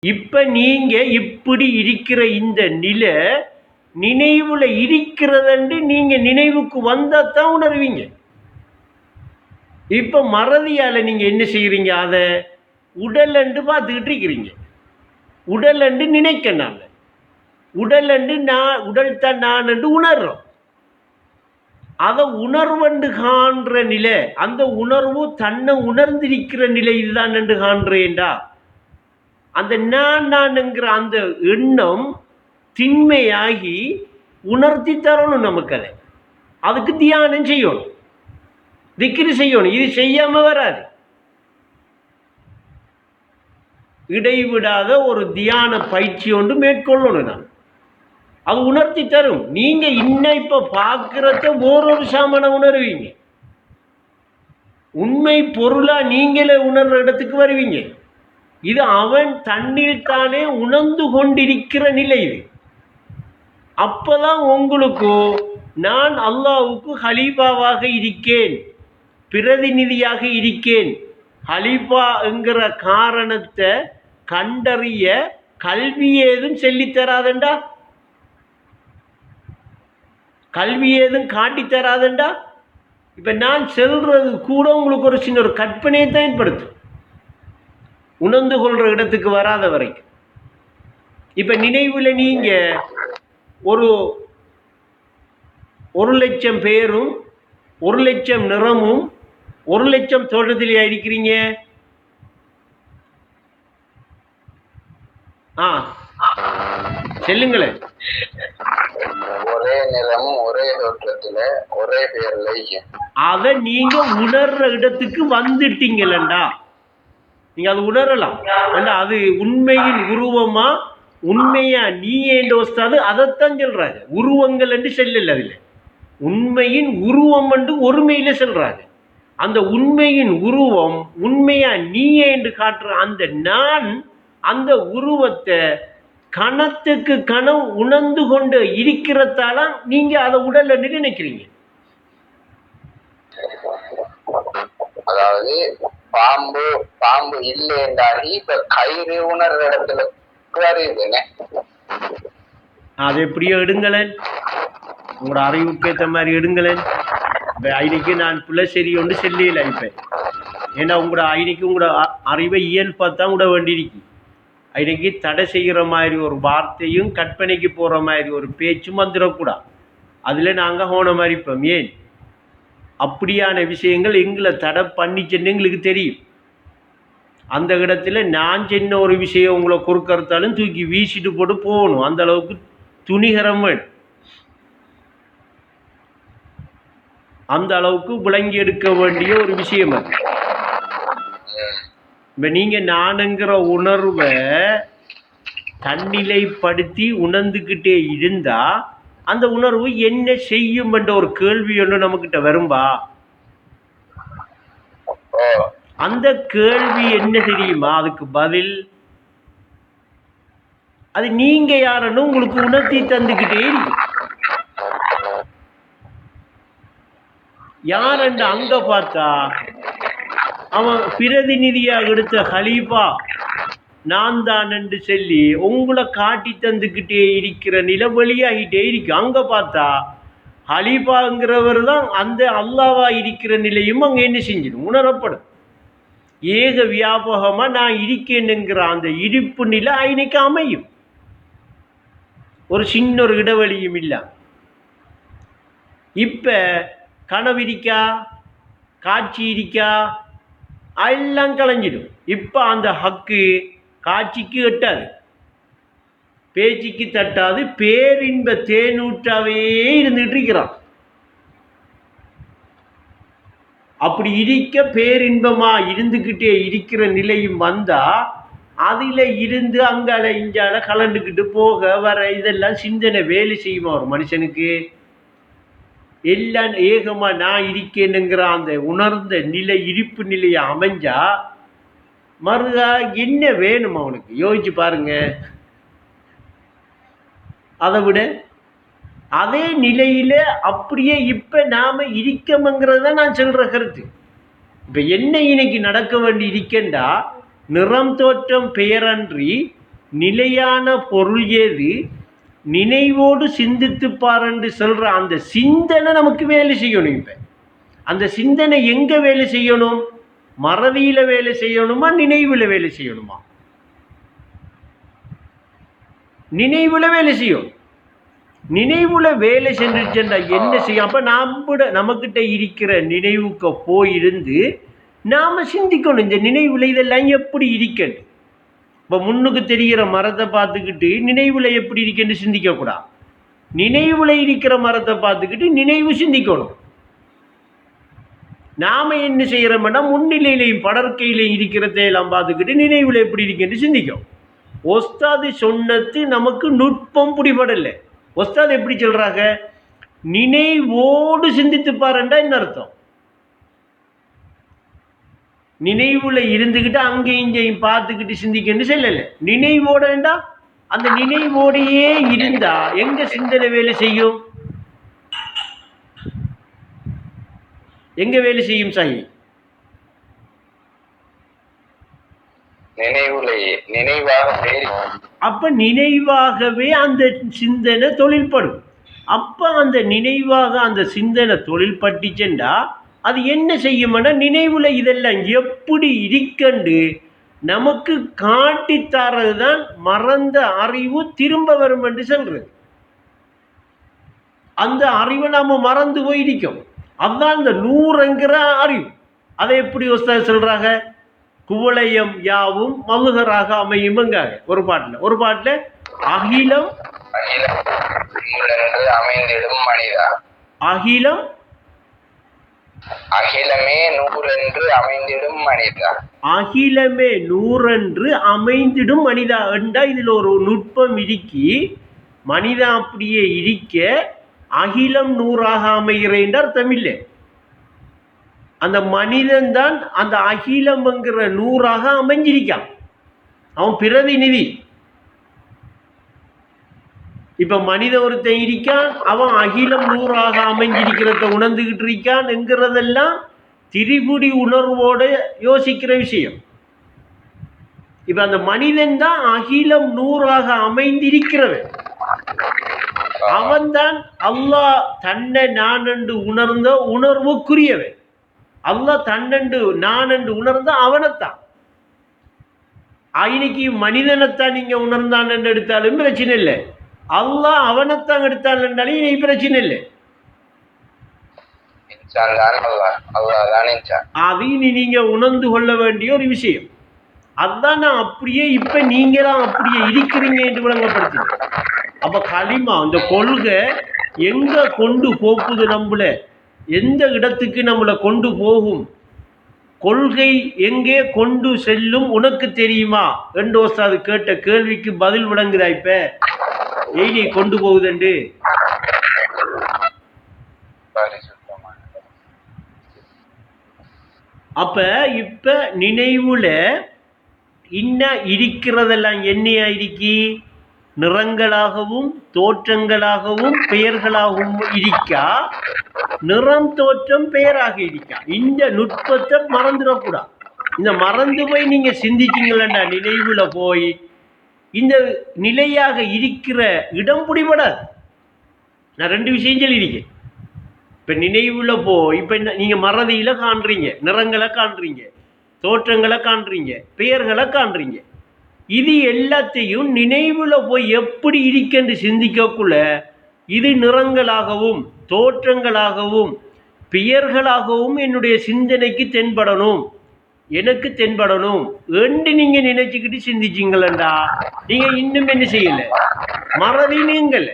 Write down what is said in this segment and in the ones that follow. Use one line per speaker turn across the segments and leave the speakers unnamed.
இப்ப நீங்க இப்படி இருக்கிற இந்த நிலை நினைவுல இருக்கிறது நீங்க நினைவுக்கு வந்தா தான் உணர்வீங்க. இப்ப மறதியால நீங்க என்ன செய்யறீங்க? அதை உடல் என்று பார்த்துக்கிட்டு இருக்கிறீங்க. உடல் என்று நினைக்க நாங்க உடல் என்று நான் உடல் தான் நான் என்று உணர்றோம். அதை உணர்வென்று காண்ற நிலை, அந்த உணர்வு தன்னை உணர்ந்திருக்கிற நிலை இதுதான் என்று காண்றேன்டா. அந்த நான்ங்கிற அந்த எண்ணம் திண்மையாகி உணர்த்தி தரணும் நமக்கு. அதை அதுக்கு தியானம் செய்யணும், திக்ரு செய்யணும். இது செய்யாம வராது. இடைவிடாத ஒரு தியான பயிற்சி ஒன்று மேற்கொள்ளணும். நான் அது உணர்த்தி தரும். நீங்க இன்னும் இப்ப பார்க்கறத ஓரொரு சாமனை உணர்வீங்க. உண்மை பொருளா நீங்களே உணர்ற இடத்துக்கு வருவீங்க. இது அவன் தன்னில் தானே உணர்ந்து கொண்டிருக்கிற நிலை. இது அப்பதான் உங்களுக்கு நான் அல்லாஹ்வுக்கு ஹலீஃபாவாக இருக்கேன், பிரதிநிதியாக இருக்கேன். ஹலீஃபா என்கிற காரணத்தை கண்டறிய கல்வி ஏதும் சொல்லித்தராதண்டா, கல்வி ஏதும் காட்டித்தராதண்டா. இப்ப நான் சொல்றது கூட உங்களுக்கு ஒரு சின்ன ஒரு கற்பனையை தான் ஏற்படுத்தும், உணர்ந்து கொள்ற இடத்துக்கு வராத வரைக்கும். இப்ப நினைவுல நீங்க ஒரு 1,00,000 பேரும் 1,00,000 நிறமும் 1,00,000 தோட்டத்திலேயே இருக்கிறீங்க. சொல்லுங்களேன்.
ஒரே நிறம் ஒரே தோற்றத்துல ஒரே பேர்ல
அத நீங்க உணர்ற இடத்துக்கு வந்துட்டீங்களா? நீங்க அது உணரலாம். அது உண்மையின் உருவமா, உண்மையா நீ ஏன் வஸ்தாது அதைத்தான் சொல்றாங்க. உருவங்கள் என்று செல்லல, அதுல உண்மையின் உருவம் என்று ஒருமையில சொல்றாங்க. அந்த உண்மையின் உருவம் உண்மையா நீ என்று காட்டுற அந்த நான், அந்த உருவத்தை கணத்துக்கு கணம் உணர்ந்து கொண்டு இருக்கிறதால நீங்க அதை உடல்ல நினைக்கிறீங்க.
அதாவது பாம்பு பாம்பு இல்லைன்றாகி இப்ப கயிறு உணர்ற இடத்துல வருதுன்னு
அது எப்படியோ எடுங்களேன், உங்களோட அறிவுக்கு ஏற்ற மாதிரி எடுங்களேன். ஐடிக்கு நான் பிள்ளை சரி ஒன்று செல்லியல இப்ப. ஏன்னா உங்களோட ஐடிக்கு உங்களோட அறிவை இயல்பாத்தான் விட வேண்டியிருக்கு. ஐடிக்கு தடை செய்கிற மாதிரி ஒரு வார்த்தையும் கற்பனைக்கு போற மாதிரி ஒரு பேச்சும் வந்துடக்கூடாது. அதுல நாங்க ஹோன மாதிரி இருப்போம். ஏன் அப்படியான விஷயங்கள் எங்களை தடை பண்ணிச்சுன்னு எங்களுக்கு தெரியும். அந்த இடத்துல நான் சின்ன ஒரு விஷயம் உங்களை குறுக்கறுத்தாலும் தூக்கி வீசிட்டு போட்டு போகணும். அந்த அளவுக்கு துணிகரம் வேணும். அந்த அளவுக்கு விளங்கி எடுக்க வேண்டிய ஒரு விஷயம் அது. இப்ப நீங்க நானுங்கிற உணர்வை தன்னிலைப்படுத்தி உணர்ந்துகிட்டே இருந்தா அந்த உணர்வு என்ன செய்யும் என்ற ஒரு கேள்வி ஒன்று நம்மகிட்ட வரும்பா. அந்த கேள்வி என்ன தெரியுமா? அதுக்கு பதில் அது நீங்க யாருன்னு உங்களுக்கு உணர்த்தி தந்துகிட்டே இருக்கு. யாருன்னு அங்க பார்த்தா அவன் பிரதிநிதியாக எடுத்த ஹலீஃபா நான் தான் என்று சொல்லி உங்களை காட்டி தந்துக்கிட்டே இருக்கிற நிலை வெளியாகிட்டே இருக்கு. அங்க பார்த்தா ஹலீஃபாங்கிறவர் தான் அந்த அல்லாவா இருக்கிற நிலையும் அங்க என்ன செஞ்சிடும், உணரப்படும். ஏக வியாபகமா நான் இருக்கேனுங்கிற அந்த இருப்பு நிலை இன்னைக்கு அமையும். ஒரு சின்ன ஒரு இடைவெளியும் இல்ல. இப்ப கனவு இருக்கா, காட்சி இருக்கா, எல்லாம் கலைஞ்சிடும். இப்ப அந்த ஹக்கு காட்சிக்கு எட்டாது, பேச்சுக்கு தட்டாது, பேரின்ப தேனூற்றாவே இருந்துட்டு இருக்கிறான். அப்படி இருக்க பேரின்பமா இருந்துகிட்டே இருக்கிற நிலையும் வந்தா அதுல இருந்து அங்கால இஞ்சால கலந்துக்கிட்டு போக வர இதெல்லாம் சிந்தனை வேலை செய்யுமா ஒரு மனுஷனுக்கு? எல்லாம் ஏகமா நான் இருக்கேனுங்கிற அந்த உணர்ந்த நிலை இருப்பு நிலையை அமைஞ்சா மறுகா என்ன வேணும் அவனுக்கு? யோசிச்சு பாருங்க. அதை விட அதே நிலையில அப்படியே இப்ப நாம இருக்கணுங்கிறத நான் சொல்ற கருத்து. இப்ப என்ன இன்னைக்கு நடக்க வேண்டி இருக்கேன்டா, நிறம் தோற்றம் பெயரன்றி நிலையான பொருள் ஏது, நினைவோடு சிந்தித்துப்பார் என்று சொல்கிற அந்த சிந்தனை நமக்கு வேலை செய்யணும். இப்போ அந்த சிந்தனை எங்கே வேலை செய்யணும்? மறதியில் வேலை செய்யணுமா, நினைவில் வேலை செய்யணுமா? நினைவில் வேலை செய்யும். நினைவுல வேலை சென்றுச்சா என்ன செய்யும்? அப்போ நமக்கிட்ட இருக்கிற நினைவுக்கு போயிருந்து நாம் சிந்திக்கணும், இந்த நினைவில் இதெல்லாம் எப்படி இருக்கணும். இப்போ முன்னுக்கு தெரிகிற மரத்தை பார்த்துக்கிட்டு நினைவில் எப்படி இருக்குன்னு சிந்திக்கக்கூடாது. நினைவில் இருக்கிற மரத்தை பார்த்துக்கிட்டு நினைவு சிந்திக்கணும். நாம் என்ன செய்கிறோம்னா முன்னிலையிலையும் படற்கையிலையும் இருக்கிறதையெல்லாம் பார்த்துக்கிட்டு நினைவில் எப்படி இருக்குன்னு சிந்திக்கும். ஒஸ்தாது சொன்னது நமக்கு நுட்பம் பிடிபடலை. ஒஸ்தாது எப்படி சொல்கிறாங்க? நினைவோடு சிந்தித்து பாருண்டா என்ன அர்த்தம்? நினைவுல இருந்துக்கிட்டு அங்கேயும் இங்கேயும் பார்த்துக்கிட்டு சிந்திக்கன்னு சொல்லலை. நினைவோடா அந்த நினைவோடையே இருந்தா எங்க சிந்தனை வேலை செய்யும்? எங்க வேலை செய்யும் சாயி? அப்ப நினைவாகவே அந்த சிந்தனை தொழில்படும். அப்ப அந்த நினைவாக அந்த சிந்தனை தொழில் பட்டுச்சென்றா அது என்ன செய்யும்னா நினைவுல இதெல்லாம் எப்படி இருக்கண்டு நமக்கு காட்டித்தாரது தான் மறந்த அறிவு திரும்ப வரும் என்று சொல்றது. அந்த அறிவை நாம மறந்து போயிருக்கோம். அதுதான் இந்த 100ங்கிற அறிவு. அதை எப்படி சொல்றாங்க? குவளையம் யாவும் மல்லுகராக அமையும்ங்காங்க ஒரு பாட்டுல. அகிலம்
அமைந்திடும் மனிதா, அகிலம் அகிலமே 100 என்று அமைந்திடும் மனிதா,
அகிலமே 100 என்று அமைந்திடும் மனிதா என்றா இதுல ஒரு நுட்பம் இருக்கி. மனிதா அப்படியே இருக்க அகிலம் 100ஆக அமைகிறேன் அர்த்தம் இல்லை. அந்த மனிதன் தான் அந்த அகிலம்ங்கிற 100ஆக அமைஞ்சிருக்கான். அவன் பிரதிநிதி. இப்ப மனித ஒருத்தன் இருக்கான், அவன் அகிலம் 100ஆக அமைஞ்சிருக்கிறத உணர்ந்துகிட்டு இருக்கான் என்கிறதெல்லாம் திரிபுடி உணர்வோடு யோசிக்கிற விஷயம். இப்ப அந்த மனிதன் தான் அகிலம் 100ஆக அமைந்திருக்கிறவன். அவன்தான் அல்லாஹ் தன்னை நான் என்று உணர்ந்த உணர்வுக்குரியவன். அல்லாஹ் தன்னண்டு நான் என்று உணர்ந்த அவனைத்தான். இன்னைக்கு மனிதனைத்தான் நீங்க உணர்ந்தான் என்று எடுத்தாலும் பிரச்சனை இல்லை. அல்லாஹ் அவனைத்தான் எடுத்தான் என்றாலும் இன்னைக்கு பிரச்சனை இல்லை. அது நீங்க உணர்ந்து கொள்ள வேண்டிய ஒரு விஷயம். அதுதான் நான் அப்படியே இப்ப நீங்களாம் அப்படியே இருக்கிறீங்க என்று விளங்கப்படுத்தினேன். அப்ப களிமா இந்த கொள்கை எங்க கொண்டு போக்குது, நம்மள எந்த இடத்துக்கு நம்மளை கொண்டு போகும், கொள்கை எங்கே கொண்டு செல்லும் உனக்கு தெரியுமா என்று ஒஸ்தாது கேட்ட கேள்விக்கு பதில் விளங்குதா? இப்ப எய்டி கொண்டு போகுதுண்டு. அப்ப இப்ப நினைவுல இன்ன இருக்கிறதெல்லாம் என்னையா இருக்கி? நிறங்களாகவும் தோற்றங்களாகவும் பெயர்களாகவும் இருக்கா. நிறம் தோற்றம் பெயராக இருக்கா. இந்த நுட்பத்தை மறந்துடக்கூடாது. இந்த மறந்து போய் நீங்க சிந்திச்சிங்களா நினைவுல போய் இந்த நிலையாக இருக்கிற இடம் பிடிபடாது. நான் 2 விஷயம் சொல்லியிருக்கேன். இப்ப நினைவுல போய் இப்ப நீங்க மறதியில காண்றீங்க, நிறங்களை காண்றீங்க, தோற்றங்களை காண்றீங்க, பெயர்களை காண்றீங்க. இது எல்லாத்தையும் நினைவுல போய் எப்படி இருக்கென்று சிந்திக்கக்குள்ள இது நிறங்களாகவும் தோற்றங்களாகவும் பெயர்களாகவும் என்னுடைய சிந்தனைக்கு தென்படணும், எனக்கு தென்படணும் என்று நீங்க நினைச்சுக்கிட்டு சிந்திச்சிங்களா நீங்க இன்னும் என்ன செய்யல? மறதி நீங்கல,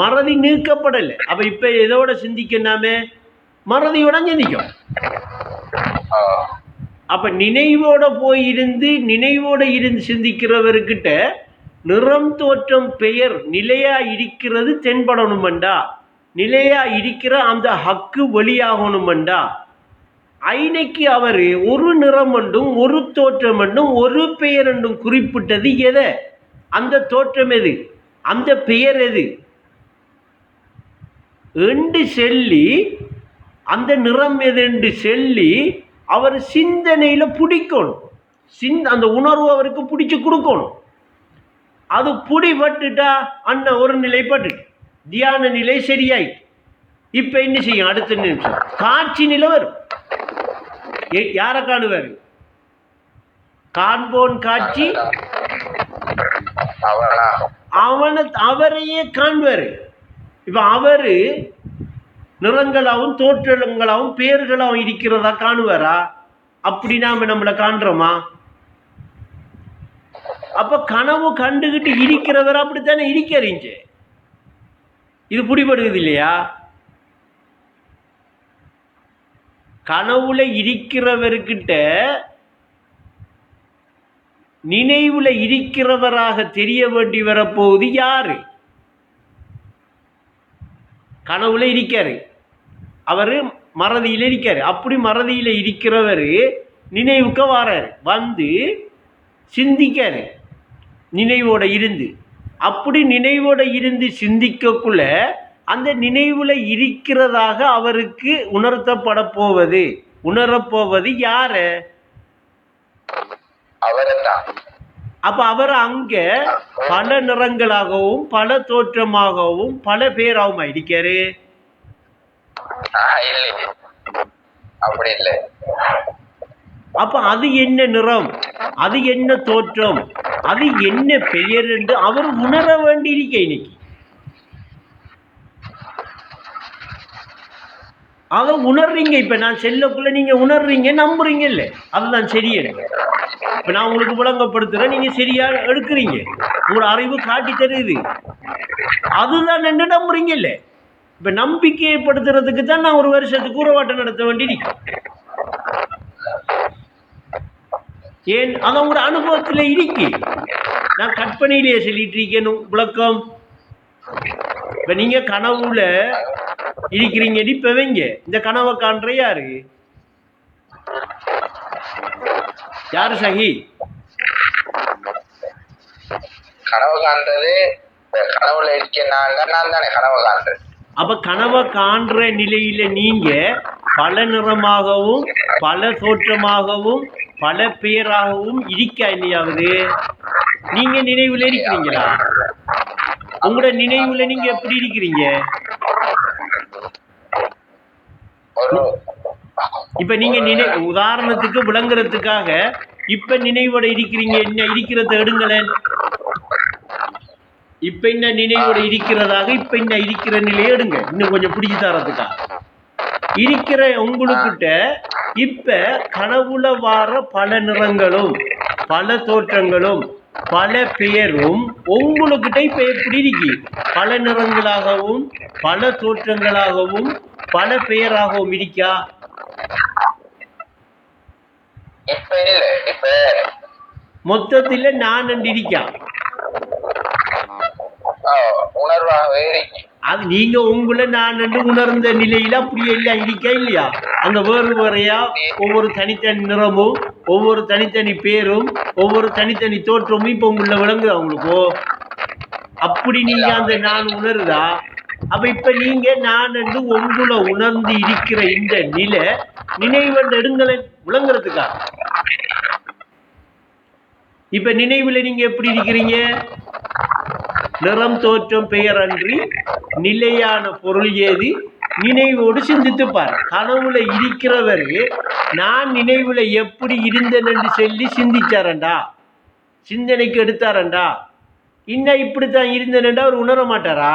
மறதி நீக்கப்படலை. அப்ப இப்ப எதோட சிந்திக்கனாமே? மறதியோட சிந்திக்கும். அப்ப நினைவோட போயிருந்து நினைவோட இருந்து சிந்திக்கிறவர்கிட்ட நிறம் தோற்றம் பெயர் நிலையா இருக்கிறது தென்படணுமெண்டா, நிலையா இருக்கிற அந்த ஹக்கு வெளியாகணுமெண்டா ஐனைக்கு அவரு ஒரு நிறம் என்றும் ஒரு தோற்றம் என்றும் ஒரு பெயர் என்றும் குறிப்பிட்டது எதை? அந்த தோற்றம் எது, அந்த பெயர் எது என்று சொல்லி, அந்த நிறம் எது என்று சொல்லி அவர் சிந்தனையில பிடிக்கணும். அந்த உணர்வு அவருக்கு பிடிச்சி கொடுக்கணும். அது பிடிபட்டுட்டா அண்ணன் ஒரு நிலைப்பட்டு தியான நிலை சரியாயிட்டு. இப்போ என்ன செய்யும்? அடுத்த நிமிஷம் காட்சி நிலை வரும். யாரை காணுவார்? காண்போன் காட்சி அவரையே காண்பார். இப்போ அவரு நிறங்களாகவும் தோற்றங்களாகவும் பேர்களாகவும் இருக்கிறதா காணுவாரா? அப்படி நாம நம்மளை காண்றோமா? அப்ப கனவு கண்டுகிட்டு இருக்கிறவர் அப்படித்தானே இருக்கிறீங்க. இது பிடிபடுகிறது இல்லையா? கனவுல இருக்கிறவர்கிட்ட நினைவுல இருக்கிறவராக தெரிய வேண்டி வரப்போகுது யாரு? கனவுல இருக்காரு, அவரு மறதியில இருக்காரு. அப்படி மறதியில இருக்கிறவர் நினைவுக்கு வராரு, வந்து சிந்திக்காரு நினைவோட இருந்து. அப்படி நினைவோட இருந்து சிந்திக்கக்குள்ள அந்த நினைவுல இருக்கிறதாக அவருக்கு உணர்த்தப்பட போவது, உணரப்போவது யாரு? அப்ப அவர் அங்க பல நிறங்களாகவும் பல தோற்றமாகவும் பல பேராகவும் இருக்காரு. அப்ப அது என்ன நிறம், அது என்ன தோற்றம், அது என்ன பெயர் என்று அவர் உணர வேண்டியிருக்க. இன்னைக்கு அதை உணர்றீங்க. இப்ப நான் செல்லக்குள்ள நீங்க உணர்றீங்க, நம்புறீங்க இல்ல? அதுதான் சரியல்ல. இப்ப நான் உங்களுக்கு விளங்கப்படுத்துறேன், நீங்க சரியா எடுக்கிறீங்க, உங்களோட அறிவு காட்டி தருது. அதுதான் என்ன நம்புறீங்க இல்ல? இப்ப நம்பிக்கைப்படுத்துறதுக்கு தான் நான் ஒரு வருஷத்துக்கு உறவாட்டம் நடத்த வேண்டியிருக்கேன். ஏன்? அது உங்களோட அனுபவத்தில் இருக்கு. நான் கற்பனையிலேயே சொல்லிட்டு இருக்கேன் விளக்கம். இப்ப நீங்க கனவுல இருக்கிறீங்க, இப்ப வைங்க இந்த கனவை காண்ற யாரு? யாரு சகி?
கனவு காண்றது கனவுல இருக்க நான் தானே கனவு காண்றது.
அப்ப கனவை காண்ற நிலையில நீங்க பல நிறமாகவும் பல தோற்றமாகவும் பல பேராகவும் இருக்கா இல்லையாவது? நீங்க நினைவுல இருக்கிறீங்களா? உங்களோட நினைவுல நீங்க எப்படி இருக்கிறீங்க? இப்ப நீங்க உதாரணத்துக்கு விளங்குறதுக்காக இப்ப நினைவோட இருக்கிறீங்க, என்ன இருக்கிறத எடுங்களேன். இப்ப என்ன நினைவோட இருக்கிறதாக இப்ப என்ன இருக்கிற நிலையை எடுங்க, இன்னும் கொஞ்சம் பிடிச்சி தரதுக்காக. இருக்கிற உங்களுக்கிட்ட இப்ப கனவுல வார பல நிறங்களும் பல தோற்றங்களும் பல பெயரும் உங்களுக்கிட்ட இப்ப எப்படி இருக்கு? பல நிறங்களாகவும் பல தோற்றங்களாகவும் பல பெயராகவும் இருக்கா? மொத்தத்தில் நான் இருக்கா? அது நீங்க உங்களை நான் உணர்ந்த நிலையில அப்படியே எல்லாம் இருக்கா இல்லையா? அங்க வேறு வேறையா ஒவ்வொரு தனித்தனி நிறமும் ஒவ்வொரு தனித்தனி பேரும் ஒவ்வொரு தனித்தனி தோற்றமும் இப்ப உங்களை விளங்குதா உங்களுக்கு? அப்படி நீங்க அந்த நான் உணருதா? அப்ப இப்ப நீங்க நான் உங்களை உணர்ந்து இருக்கிற இந்த நிலை நினைவென்று எடுங்களை விளங்குறதுக்கா? இப்ப நினைவுல நீங்க எப்படி இருக்கிறீங்க? நிறம் தோற்றம் பெயர் அன்றி நிலையான பொருள் ஏது? நினைவோடு சிந்தித்து பாரு. கனவுல இருக்கிறவர் நான் நினைவுல எப்படி இருந்தேன் என்று சொல்லி சிந்திச்சாரண்டா, சிந்தனைக்கு எடுத்தாரண்டா, இன்னும் இப்படித்தான் இருந்தேன்டா அவர் உணர மாட்டாரா?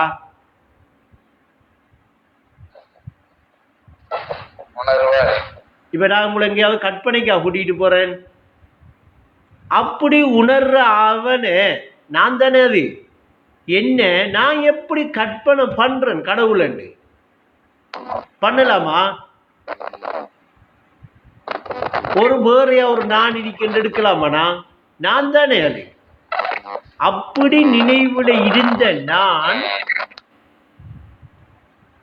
இப்ப நான் உங்களை எங்கேயாவது கற்பனைக்கா கூட்டிட்டு போறேன், அப்படி உணர்ற அவனை நான் தானே. அது என்ன நான் எப்படி கற்பனை பண்றேன் கடவுளன்னு பண்ணலாமா? ஒரு வேறையா ஒரு நான் இருக்கின்ற எடுக்கலாமா? நான் தானே அது. அப்படி நினைவுல இருந்த நான்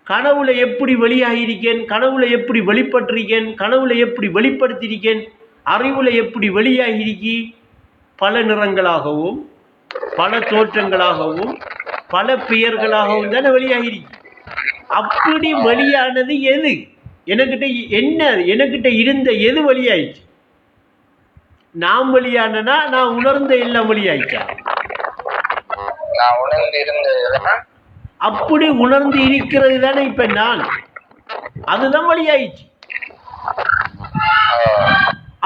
கனவுல எப்படி வெளியாகியிருக்கேன், கனவுல எப்படி வெளிப்பட்டிருக்கேன், கனவுல எப்படி வெளிப்படுத்தியிருக்கேன், அறிவுல எப்படி வெளியாகியிருக்கி? பல நிறங்களாகவும் பல தோற்றங்களாகவும் பல பெயர்களாகவும் தானே வெளியாகிருக்கு. அப்படி வெளியானது எது? எனக்கிட்ட என்ன? எனக்கிட்ட இருந்த எது வெளியாயிடுச்சு? நான் வெளியானனா நான் உணர்ந்த எல்லாம் வெளியாயிட்டா.
நான் உணர்ந்து இருந்ததுதான்
அப்படி உணர்ந்து இருக்கிறது தானே இப்ப நான், அதுதான் வெளியாயிடுச்சு.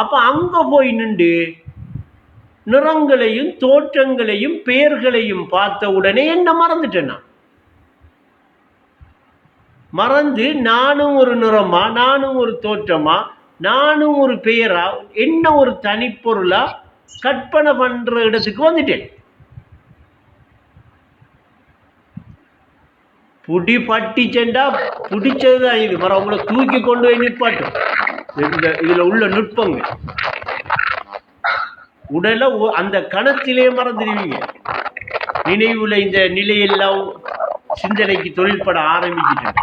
அப்ப அங்க போய் நின்று நிறங்களையும் தோற்றங்களையும் பெயர்களையும் பார்த்த உடனே என்ன மறந்துட்டேன். நான் மறந்து நானும் ஒரு நிறமா, நானும் ஒரு தோற்றமா, நானும் ஒரு பெயரா, என்ன ஒரு தனிப்பொருளா கற்பனை பண்ற இடத்துக்கு வந்துட்டேன். புடி பட்டிச்செண்டா பிடிச்சதுதான் இது. மரம் உங்களை தூக்கி கொண்டு போய் நிற்பாட்டும். இதுல உள்ள நுட்பங்க உடலை அந்த கணத்திலே மறந்துடுவீங்க. நினைவுல இந்த நிலையெல்லாம் சிந்தனைக்கு தொழில்பட ஆரம்பிக்கிட்டேன்.